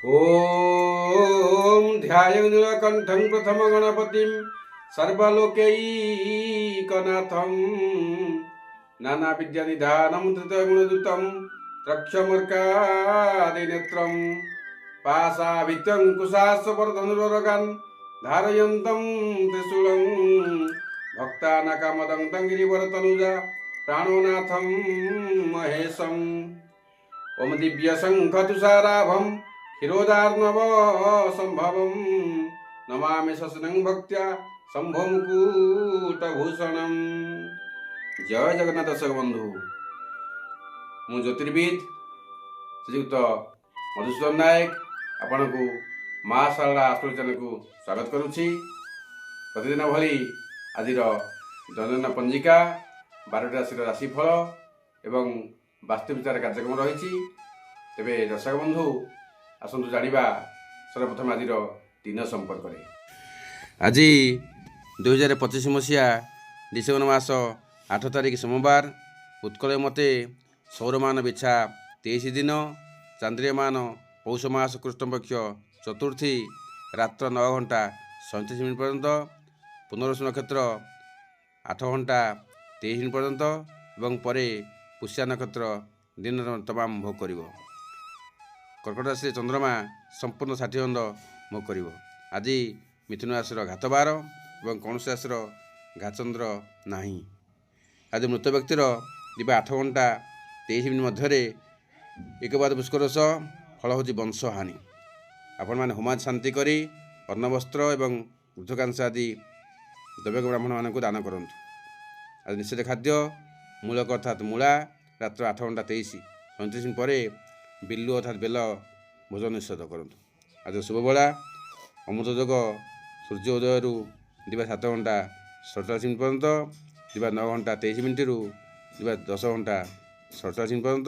ॐ ध्यायनीलकण्ठं प्रथम गणपतिं सर्वलोकैकनाथं नानाविद्यानिधानं धृतगुणदूतं त्रक्षमर्कादिनेत्रं पाशाभित्यङ्कुशास्वरधनुरगान् धारयन्तं त्रिशूलं भक्तानाकामदं गिरिवरतनुजा प्राणोनाथं महेशम् ओम दिव्य शंख तुषाराभम क्षीरोदार्णव संभवम नमामि शशनं भक्त्या शंभो मुकुटभूषणम। जय जगन्नाथ दर्शक बंधु, मु ज्योतिर्विद श्रीयुक्त मधुसूदन नायक आपण को माँ शारदा आस्ट्रो चैनल को स्वागत करुछि। प्रतिदिन भली आज दैनंदिन पंजिका 12टी राशि राशिफल एवं वास्तुविचार कार्यक्रम रही। तेबे दर्शक बंधु आसतु जानिबा सर्वप्रथम आज दिन संपर्क में। आज 2025 मसीहा डिसेम्बर मास 8 तारिख सोमवार उत्कल मते सौरमान बिछा 23 दिन चांद्रियमान पौष मास कृष्णपक्ष चतुर्थी रात्र 9 घंटा 37 मिनट पर्यंत पुनर्वसु नक्षत्र 8 घंटा 23 मिनट पर्यंत एवं परे पुष्या नक्षत्र दिन तमाम भोग कर। कर्कट राशि चंद्रमा संपूर्ण 60 अंद भोग कर। आज मिथुन राशि घातबार और कौन राशि घातचंद्र ना। आज मृत व्यक्तिर दिवा 8 घंटा 23 मिनट मध्य एक बाद पुष्करस फल हूँ वंशहानि। आपण मैंने होमाज शांति करी अन्न वस्त्र एवं ऊर्ध्वकांश आदि द्रव्य ब्राह्मण मान दान करूँ। आज निषेध खाद्य मूलक अर्थात मूला रात्र 8 घंटा 23 मिनट पर बिल्लु अर्थात बेल भोजन निषेध करूँ। आज शुभ बेला अमृत जोग सूर्य उदय दिवा 7 घंटा 47 मिनट पर्यंत, दिवा 9 घंटा 23 मिनट दिवा 10 घंटा 47 मिनट पर्यंत,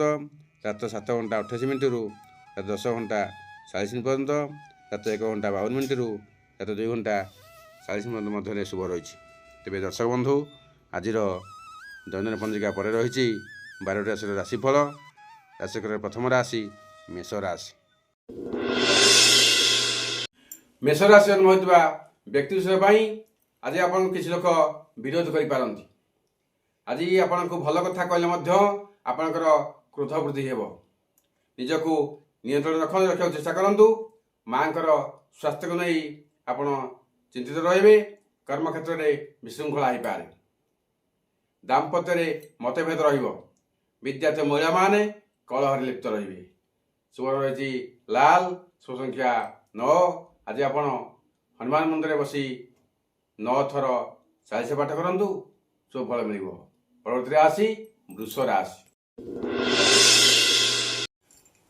रात्र 7 घंटा 28 मिनट रात 10 घंटा 40 मिनट पर्यंत, रात 1 घंटा 52 मिनट रात 2 घंटा 40 मिनट मध्य शुभ रही। तेज दर्शक बंधु आज दैनंदिन पंजिका पर रही 12टी राशि राशिफल। राशिफल प्रथम राशि मेष राशि। मेष राशि जन्म होता व्यक्ति विषय आज आप किसी लोक विरोध करें। आज आपन को भल कथा कहले आपणकर क्रोध वृद्धि हेब। निजको नियंत्रण रखा चेष्टा करूँ। माँ स्वास्थ्य को नहीं आपण चिंतित रे। कर्म क्षेत्र में विशृंखला हो पाए। दाम्पत्य मतभेद विद्यार्थी महिला माने कलह लिप्त रे। शुभ रही लाल, शुभ संख्या 9। आज आप हनुमान मंदिर बसी 9 थर 40 पाठ करूँ, शुभ फल मिल। परवर्ती राशि वृष राशि।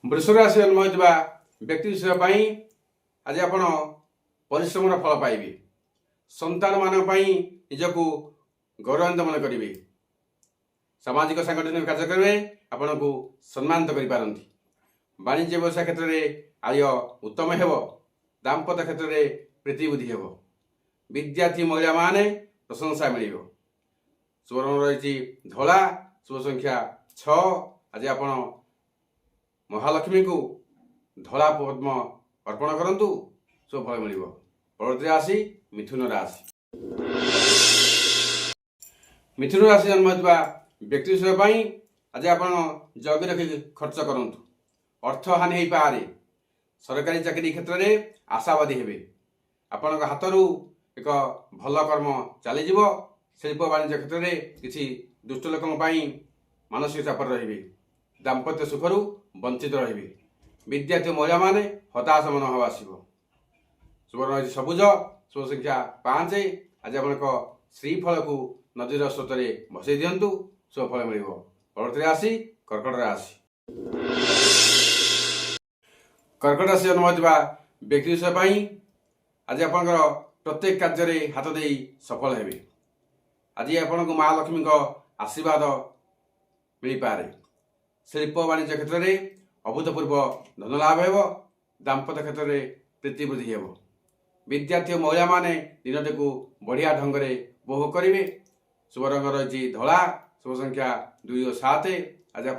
वृष राशि जन्म होता व्यक्ति विषय आज आप परिश्रम फल पाइबे। संतान मान निजको गौरवान्वित मन करेंगे। सामाजिक सांगठनिक कार्य करेंगे, आपन को सम्मानित करें। वाणिज्य व्यवसाय क्षेत्र में आय उत्तम हो। दाम्पत्य क्षेत्र में प्रीति बुद्धि हो। विद्यार्थी महिला माने प्रशंसा मिल। शुभ रंग रही धला, शुभ संख्या 6। आज आप महालक्ष्मी को धला पद्म अर्पण करूँ, शुभ फल मिल। परवर्ती राशि मिथुन राशि। मिथुन राशि जन्म होता व्यक्ति विषय आज आप जगी रखी खर्च करूँ। अर्थ हानि हो पारे। सरकारी चाकरी क्षेत्र में आशावादी हेबे। आपण हाथर एक भल कर्म चली। शिल्प वाणिज्य क्षेत्र में किसी दुष्ट लोक मानसिक चाप रे। दाम्पत्य सुखर वंचित रे। विद्यार्थी महिला माने हताश मनोभाव आसो। शुभ रही सबुज, शुभ संख्या 5। आज आप श्रीफल को नदीर स्रोत में भसई दिंतु, शुभ फल मिल। परवर्ती राशि कर्कट राशि। कर्कट राशि जन्म होता व्यक्ति विषय आज आप प्रत्येक कार्य हाथ दे सफल हेबे। आज आपन को माँ लक्ष्मी आशीर्वाद मिल पारे। शिल्प वाणिज्य क्षेत्र में अभूतपूर्व धन लाभ हो। दाम्पत्य क्षेत्र में प्रीति वृद्धि हो। विद्यार्थी महिला माने दिनटी को बढ़िया ढंग से उपभोग करेंगे। शुभ रंग रही धला, शुभ संख्या 2 और 7। आज आप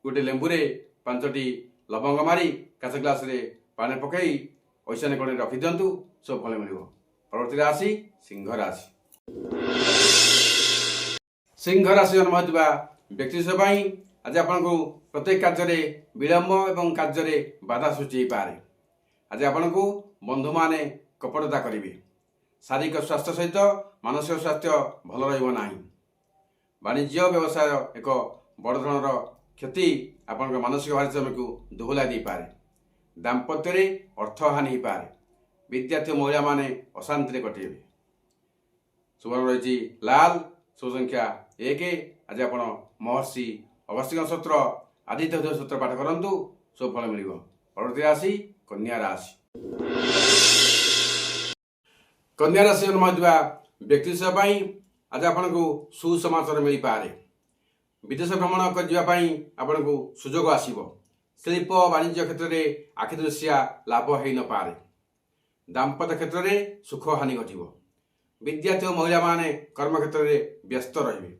गोटे लेंबू 5टी लवंग मारी काच ग्लास ପାଣି ପକାଇ ଐଶାନ୍ୟ କୋଣରେ ରଖିଦିଅନ୍ତୁ, ସବୁ ଫଳ ମିଳିବ। ପରବର୍ତ୍ତୀ ରାଶି ସିଂହ ରାଶି। ସିଂହ ରାଶି ଜନ୍ମ ହୋଇଥିବା ବ୍ୟକ୍ତି ବିଶେଷ ପାଇଁ ଆଜି ଆପଣଙ୍କୁ ପ୍ରତ୍ୟେକ କାର୍ଯ୍ୟରେ ବିଳମ୍ବ ଏବଂ କାର୍ଯ୍ୟରେ ବାଧା ସୃଷ୍ଟି ହୋଇପାରେ। ଆଜି ଆପଣଙ୍କୁ ବନ୍ଧୁମାନେ କପଟତା କରିବେ। ଶାରୀରିକ ସ୍ୱାସ୍ଥ୍ୟ ସହିତ ମାନସିକ ସ୍ୱାସ୍ଥ୍ୟ ଭଲ ରହିବ ନାହିଁ। ବାଣିଜ୍ୟ ବ୍ୟବସାୟ ଏକ ବଡ଼ ଧରଣର କ୍ଷତି ଆପଣଙ୍କ ମାନସିକ ଭାରସାମ୍ୟକୁ ଦୋହଲାଇ ଦେଇପାରେ। ଦାମ୍ପତ୍ୟରେ ଅର୍ଥହାନି ହୋଇପାରେ। ବିଦ୍ୟାର୍ଥୀ ମହିଳାମାନେ ଅଶାନ୍ତିରେ କଟେଇବେ। ଶୁଭ ରଙ୍ଗ ରହିଛି ଲାଲ, ଶୁଭ ସଂଖ୍ୟା 1। ଆଜି ଆପଣ ମହର୍ଷି ଅଗସ୍ତ୍ୟଙ୍କ ସ୍ତୋତ୍ର ଆଦିତ୍ୟ ହୃଦୟ ସ୍ତୋତ୍ର ପାଠ କରନ୍ତୁ, ସବୁ ଫଳ ମିଳିବ। ପରବର୍ତ୍ତୀ ରାଶି କନ୍ୟା ରାଶି। କନ୍ୟା ରାଶି ଜନ୍ମ ହୋଇଥିବା ବ୍ୟକ୍ତି ବିଶେଷ ପାଇଁ ଆଜି ଆପଣଙ୍କୁ ସୁସମାଚାର ମିଳିପାରେ। ବିଦେଶ ଭ୍ରମଣ ଯିବା ପାଇଁ ଆପଣଙ୍କୁ ସୁଯୋଗ ଆସିବ। ଶିଳ୍ପ ବାଣିଜ୍ୟ କ୍ଷେତ୍ରରେ ଆଖି ଦୃଶିଆ ଲାଭ ହୋଇନପାରେ। ଦାମ୍ପତ୍ୟ କ୍ଷେତ୍ରରେ ସୁଖ ହାନି ଘଟିବ। ବିଦ୍ୟାର୍ଥୀ ଓ ମହିଳାମାନେ କର୍ମକ୍ଷେତ୍ରରେ ବ୍ୟସ୍ତ ରହିବେ।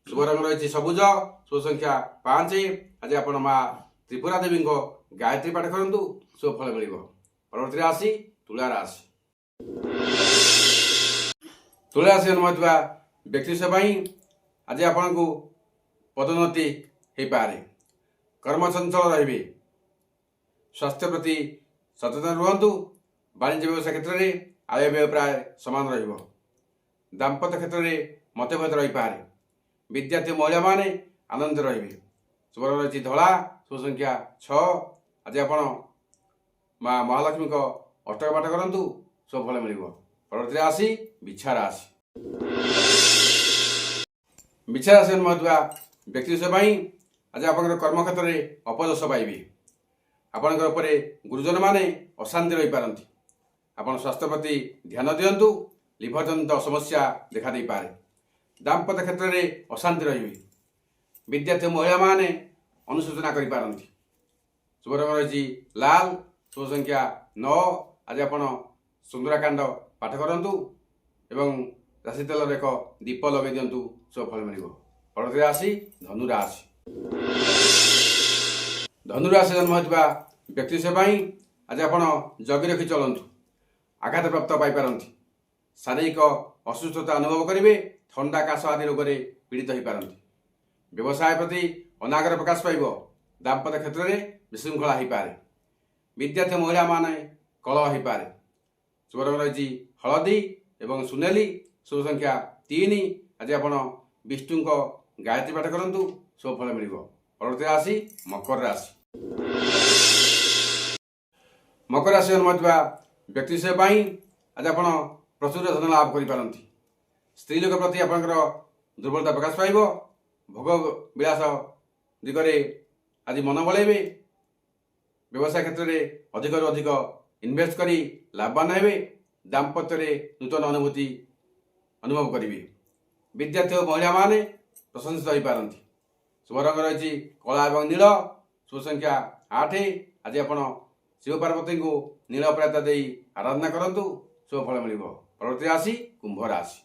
ଶୁଭ ରଙ୍ଗ ରହିଛି ସବୁଜ, ଶୁଭ ସଂଖ୍ୟା 5। ଆଜି ଆପଣ ମା ତ୍ରିପୁରା ଦେବୀଙ୍କ ଗାୟତ୍ରୀ ପାଠ କରନ୍ତୁ, ଶୁଭ ଫଳ ମିଳିବ। ପରବର୍ତ୍ତୀ ରାଶି ତୁଳା ରାଶି। ତୁଳା ରାଶି ଜନ୍ମ ହୋଇଥିବା ବ୍ୟକ୍ତି ବିଶେଷ ପାଇଁ ଆଜି ଆପଣଙ୍କୁ ପଦୋନ୍ନତି ହୋଇପାରେ। କର୍ମ ଚଞ୍ଚଳ ରହିବେ। ସ୍ୱାସ୍ଥ୍ୟ ପ୍ରତି ସଚେତନ ରୁହନ୍ତୁ। ବାଣିଜ୍ୟ ବ୍ୟବସାୟ କ୍ଷେତ୍ରରେ ଆୟ ବ୍ୟୟ ପ୍ରାୟ ସମାନ ରହିବ। ଦାମ୍ପତ୍ୟ କ୍ଷେତ୍ରରେ ମତଭେଦ ରହିପାରେ। ବିଦ୍ୟାର୍ଥୀ ମହିଳାମାନେ ଆନନ୍ଦ ରହିବେ। ଶୁଭ ରଙ୍ଗ ରହିଛି ଧଳା, ଶୁଭ ସଂଖ୍ୟା 6। ଆଜି ଆପଣ ମା ମହାଲକ୍ଷ୍ମୀଙ୍କ ଅଷ୍ଟକ ପାଠ କରନ୍ତୁ, ସବୁ ଫଳ ମିଳିବ। ପରବର୍ତ୍ତୀ ରାଶି ବିଛା ରାଶି। ବିଛା ରାଶି ଜନ୍ମ ହୋଇଥିବା ବ୍ୟକ୍ତି ବିଶେଷ ପାଇଁ ଆଜି ଆପଣଙ୍କର କର୍ମକ୍ଷେତ୍ରରେ ଅପଯଶ ପାଇବେ। ଆପଣଙ୍କ ଉପରେ ଗୁରୁଜନମାନେ ଅଶାନ୍ତି ରହିପାରନ୍ତି। ଆପଣ ସ୍ୱାସ୍ଥ୍ୟ ପ୍ରତି ଧ୍ୟାନ ଦିଅନ୍ତୁ। ଲିଭର ଜନିତ ସମସ୍ୟା ଦେଖାଦେଇପାରେ। ଦାମ୍ପତ୍ୟ କ୍ଷେତ୍ରରେ ଅଶାନ୍ତି ରହିବେ। ବିଦ୍ୟାର୍ଥୀ ମହିଳାମାନେ ଅନୁଶୋଚନା କରିପାରନ୍ତି। ଶୁଭ ରଙ୍ଗ ରହିଛି ଲାଲ, ଶୁଭ ସଂଖ୍ୟା 9। ଆଜି ଆପଣ ସୁନ୍ଦରାକାଣ୍ଡ ପାଠ କରନ୍ତୁ ଏବଂ ରାଶି ତେଲର ଏକ ଦୀପ ଲଗାଇ ଦିଅନ୍ତୁ, ଶୁଭ ଫଳ ମିଳିବ। ପରବର୍ତ୍ତୀ ରାଶି ଧନୁ ରାଶି। ଧନୁ ରାଶି ଜନ୍ମ ହୋଇଥିବା ବ୍ୟକ୍ତି ବିଶେଷ ପାଇଁ ଆଜି ଆପଣ ଜଗି ରଖି ଚଳନ୍ତୁ। ଆଘାତପ୍ରାପ୍ତ ପାଇପାରନ୍ତି। ଶାରୀରିକ ଅସୁସ୍ଥତା ଅନୁଭବ କରିବେ। ଥଣ୍ଡା କାଶ ଆଦି ରୋଗରେ ପୀଡ଼ିତ ହୋଇପାରନ୍ତି। ବ୍ୟବସାୟ ପ୍ରତି ଅନାଗ୍ରହ ପ୍ରକାଶ ପାଇବ। ଦାମ୍ପତ୍ୟ କ୍ଷେତ୍ରରେ ବିଶୃଙ୍ଖଳା ହୋଇପାରେ। ବିଦ୍ୟାର୍ଥୀ ମହିଳାମାନେ କଳହ ହୋଇପାରେ। ଶୁଭ ରଙ୍ଗ ରହିଛି ହଳଦୀ ଏବଂ ସୁନେଲି, ଶୁଭ ସଂଖ୍ୟା 3। ଆଜି ଆପଣ ବିଷ୍ଣୁଙ୍କ ଗାୟତ୍ରୀ ପାଠ କରନ୍ତୁ, ଶୁଭ ଫଳ ମିଳିବ। ପରବର୍ତ୍ତୀ ରାଶି ମକର ରାଶି। ମକର ରାଶି ଜନ୍ମ ହୋଇଥିବା ବ୍ୟକ୍ତି ବିଶେଷ ପାଇଁ ଆଜି ଆପଣ ପ୍ରଚୁର ଧନ ଲାଭ କରିପାରନ୍ତି। ସ୍ତ୍ରୀ ଲୋକ ପ୍ରତି ଆପଣଙ୍କର ଦୁର୍ବଳତା ପ୍ରକାଶ ପାଇବ। ଭୋଗ ବିଳାସ ଦିଗରେ ଆଜି ମନ ବଳାଇବେ। ବ୍ୟବସାୟ କ୍ଷେତ୍ରରେ ଅଧିକରୁ ଅଧିକ ଇନଭେଷ୍ଟ କରି ଲାଭବାନ ହେବେ। ଦାମ୍ପତ୍ୟରେ ନୂତନ ଅନୁଭୂତି ଅନୁଭବ କରିବେ। ବିଦ୍ୟାର୍ଥୀ ଓ ମହିଳାମାନେ ପ୍ରଶଂସିତ ହୋଇପାରନ୍ତି। ଶୁଭ ରଙ୍ଗ ରହିଛି କଳା ଏବଂ ନୀଳ, ଶୁଭ ସଂଖ୍ୟା 8। ଆଜି ଆପଣ ଶିବ ପାର୍ବତୀଙ୍କୁ ନୀଳ ପ୍ରାୟତା ଦେଇ ଆରାଧନା କରନ୍ତୁ, ଶୁଭ ଫଳ ମିଳିବ। ପରବର୍ତ୍ତୀ ରାଶି କୁମ୍ଭ ରାଶି।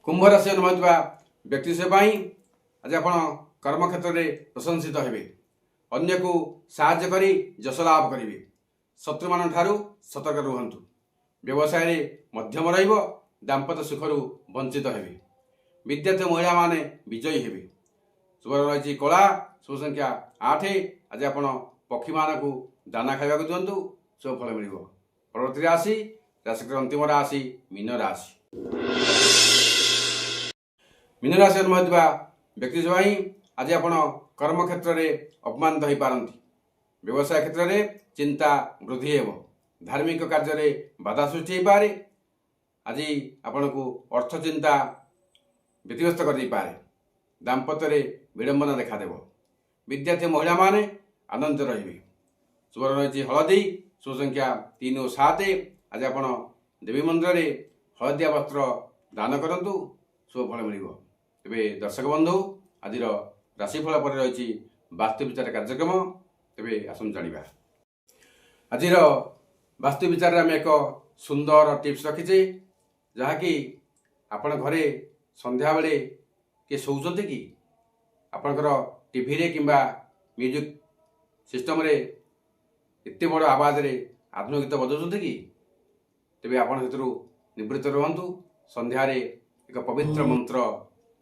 କୁମ୍ଭ ରାଶି ଜନ୍ମ ହୋଇଥିବା ବ୍ୟକ୍ତି ବିଶେଷ ପାଇଁ ଆଜି ଆପଣ କର୍ମକ୍ଷେତ୍ରରେ ପ୍ରଶଂସିତ ହେବେ। ଅନ୍ୟକୁ ସାହାଯ୍ୟ କରି ଯଶ ଲାଭ କରିବେ। ଶତ୍ରୁମାନଙ୍କ ଠାରୁ ସତର୍କ ରୁହନ୍ତୁ। ବ୍ୟବସାୟରେ ମଧ୍ୟମ ରହିବ। ଦାମ୍ପତ୍ୟ ସୁଖରୁ ବଞ୍ଚିତ ହେବେ। ବିଦ୍ୟାର୍ଥୀ ମହିଳାମାନେ ବିଜୟୀ ହେବେ। ଶୁଭ ରହିଛି କଳା, ଶୁଭ ସଂଖ୍ୟା 8। ଆଜି ଆପଣ ପକ୍ଷୀମାନଙ୍କୁ ଦାନା ଖାଇବାକୁ ଦିଅନ୍ତୁ, ଶୁଭ ଫଳ ମିଳିବ। ପରବର୍ତ୍ତୀ ରାଶି ରାଶିର ଅନ୍ତିମ ରାଶି ମୀନ ରାଶି। ମୀନ ରାଶି ଜନ୍ମ ହୋଇଥିବା ବ୍ୟକ୍ତି ପାଇଁ ଆଜି ଆପଣ କର୍ମକ୍ଷେତ୍ରରେ ଅପମାନିତ ହୋଇପାରନ୍ତି। ବ୍ୟବସାୟ କ୍ଷେତ୍ରରେ ଚିନ୍ତା ବୃଦ୍ଧି ହେବ। ଧାର୍ମିକ କାର୍ଯ୍ୟରେ ବାଧା ସୃଷ୍ଟି ହୋଇପାରେ। ଆଜି ଆପଣଙ୍କୁ ଅର୍ଥ ଚିନ୍ତା ବ୍ୟତିବ୍ୟସ୍ତ କରିଦେଇପାରେ। ଦାମ୍ପତ୍ୟରେ ବିଡ଼ମ୍ବନା ଦେଖାଦେବ। ବିଦ୍ୟାର୍ଥୀ ମହିଳାମାନେ ଆନନ୍ଦିତ ରହିବେ। ଶୁଭ ରହିଛି ହଳଦୀ, ଶୁଭ ସଂଖ୍ୟା 3 ଓ 7। ଆଜି ଆପଣ ଦେବୀ ମନ୍ଦିରରେ ହଳଦିଆ ବସ୍ତ୍ର ଦାନ କରନ୍ତୁ, ଶୁଭ ଫଳ ମିଳିବ। ତେବେ ଦର୍ଶକ ବନ୍ଧୁ, ଆଜିର ରାଶିଫଳ ପରେ ରହିଛି ବାସ୍ତୁ ବିଚାର କାର୍ଯ୍ୟକ୍ରମ। ତେବେ ଆସନ୍ତୁ ଜାଣିବା। ଆଜିର ବାସ୍ତୁ ବିଚାରରେ ଆମେ ଏକ ସୁନ୍ଦର ଟିପ୍ସ ରଖିଛେ, ଯାହାକି ଆପଣ ଘରେ ସନ୍ଧ୍ୟାବେଳେ କିଏ ଶୋଉଛନ୍ତି କି ଆପଣଙ୍କର ଟିଭିରେ କିମ୍ବା ମ୍ୟୁଜିକ୍ ସିଷ୍ଟମରେ एत बड़ आवाज रे आत्मगीत बजाउछन्ति कि तेबे आपण हेतु निवृत्त रुहतु संध्यारे एक पवित्र मंत्र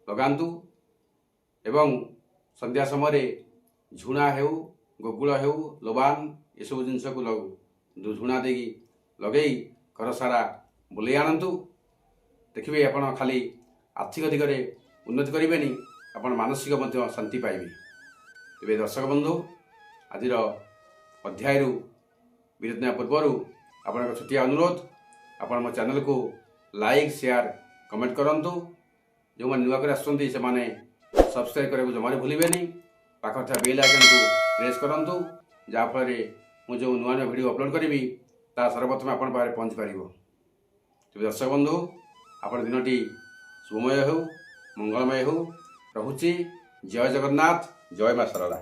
लगांतु एवं संध्या समय झुणा हेउ गोकुल हेउ लोबान ये सब जिनस को झुणा दे लगे घर सारा बुले आणतु देखिए आपण खाली आर्थिक दिगरे उन्नति करें आपण मानसिक मध्य शांति पाइबे। तेबे दर्शक बंधु आज अध्याय विरत पूर्व आपण छुटिया अनुरोध आपण मो चैनल को लाइक शेयर कमेंट करंतु जो मैंने नुआ कर आसुँच से सब्सक्राइब करने को जमा भूलें पाख था बेल आइकन को प्रेस करंतु जहाँफल मुझे जो नुआ नुआ वीडियो अपलोड करी ता सर्वप्रथम आपण पाखे पहुँच पार। तेज दर्शक बंधु आपण दिनटी शुभमय हो मंगलमय हो। रहुची जय जगन्नाथ जय मां शारदा।